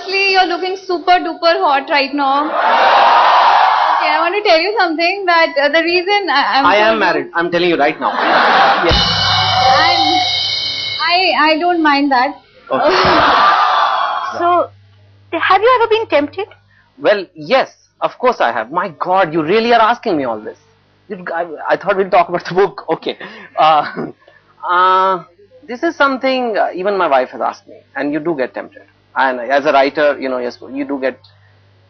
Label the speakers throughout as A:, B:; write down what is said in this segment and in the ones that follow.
A: Firstly, you're looking super duper hot right now. Okay, I want to tell you something that the reason
B: I am married. I'm telling you right now. Yes.
A: I don't mind that.
B: Okay.
C: So, have you ever been tempted?
B: Well, yes, of course I have. My God, you really are asking me all this. I thought we'd talk about the book. Okay. This is something even my wife has asked me, and you do get tempted. And as a writer, you know, yes, you do get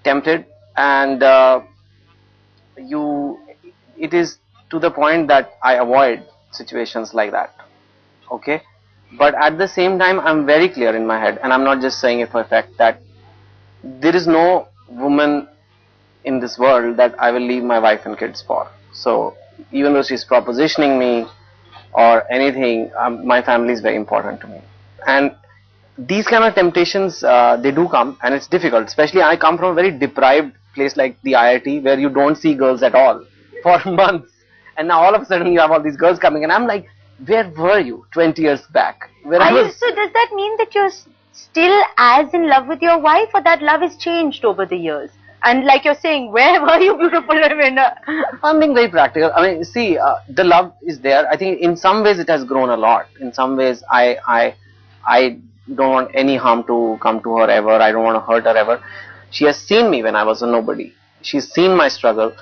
B: tempted, and it is to the point that I avoid situations like that. Okay. But at the same time, I'm very clear in my head, and I'm not just saying it for a fact, that there is no woman in this world that I will leave my wife and kids for. So even though she's propositioning me or anything, my family is very important to me. And these kind of temptations, they do come, and it's difficult. Especially I come from a very deprived place like the IIT, where you don't see girls at all for months. And now all of a sudden you have all these girls coming, and I'm like, where were you 20 years back?
C: So does that mean that you're still as in love with your wife, or that love has changed over the years? And like you're saying, where were you, beautiful Raveena?
B: I'm being very practical. I mean, see, the love is there. I think in some ways it has grown a lot. In some ways, I don't want any harm to come to her ever. I don't want to hurt her ever. She has seen me when I was a nobody. She's seen my struggle.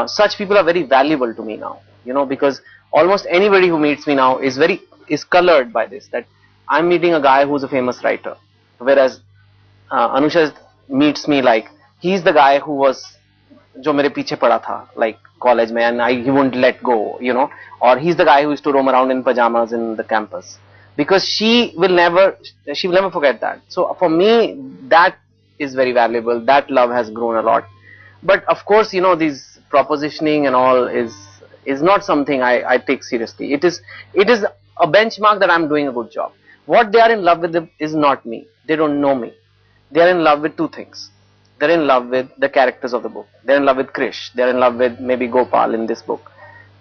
B: Such people are very valuable to me now, you know, because almost anybody who meets me now is colored by this, that I'm meeting a guy who's a famous writer, whereas Anusha meets me like he's the guy who was jo mere piche pada tha, like college mein, and he won't let go, you know, or he's the guy who used to roam around in pajamas in the campus, because she will never forget that. So for me, that is very valuable. That love has grown a lot. But of course, you know, these propositioning and all is not something I take seriously. It is a benchmark that I'm doing a good job. What they are in love with is not me. They don't know me. They are in love with two things. They're in love with the characters of the book. They're in love with Krish. They're in love with maybe Gopal in this book,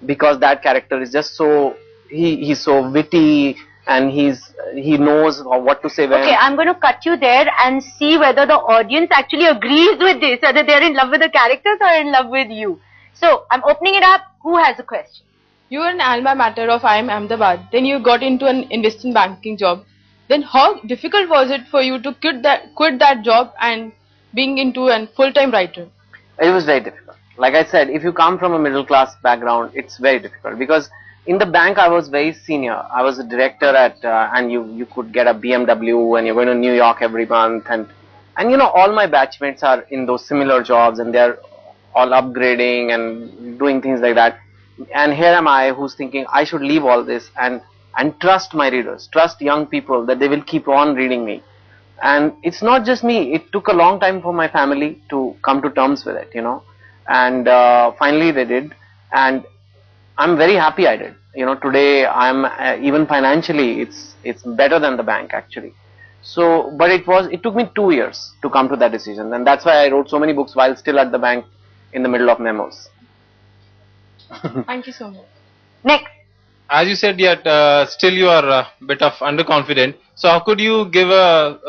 B: because that character is just so, he's so witty, and he knows what to say when.
C: Okay, I'm going to cut you there and see whether the audience actually agrees with this, whether they're in love with the characters or in love with you. So I'm opening it up. Who has a question?
D: You were an alma mater of IIM Ahmedabad. Then you got into an investment banking job. Then how difficult was it for you to quit that job and being into a full-time writer?
B: It was very difficult. Like I said, if you come from a middle class background, it's very difficult, because in the bank I was very senior. I was a director at and you could get a BMW, and you're going to New York every month, and you know, all my batchmates are in those similar jobs, and they're all upgrading and doing things like that. And here am I, who's thinking I should leave all this and trust my readers, trust young people that they will keep on reading me. And it's not just me. It took a long time for my family to come to terms with it, you know. And finally they did, and I'm very happy I did. You know, today I'm even financially, it's better than the bank actually. So, but it took me 2 years to come to that decision, and that's why I wrote so many books while still at the bank in the middle of memos.
D: Thank you so much.
C: Next.
E: As you said, yet still you are a bit of underconfident. So how could you give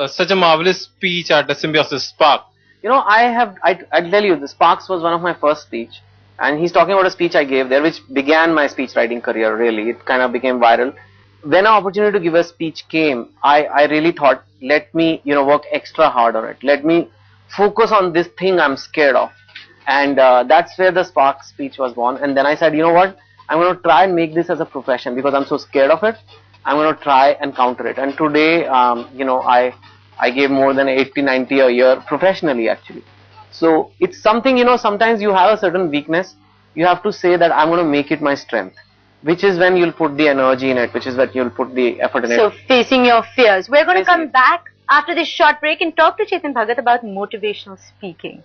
E: such a marvelous speech at the Symbiosis Spark?
B: You know, I'll tell you, the Sparks was one of my first speech, and he's talking about a speech I gave there, which began my speech writing career. Really, it kind of became viral. When an opportunity to give a speech came, I really thought, let me, you know, work extra hard on it. Let me focus on this thing I'm scared of. And that's where the Spark speech was born. And then I said, you know what, I'm going to try and make this as a profession, because I'm so scared of it. I'm going to try and counter it. And today, you know, I gave more than 80-90 a year professionally actually. So it's something, you know, sometimes you have a certain weakness. You have to say that I'm going to make it my strength, which is when you'll put the energy in it, which is when you'll put the effort in it.
C: So facing your fears. We're going to come back after this short break and talk to Chetan Bhagat about motivational speaking.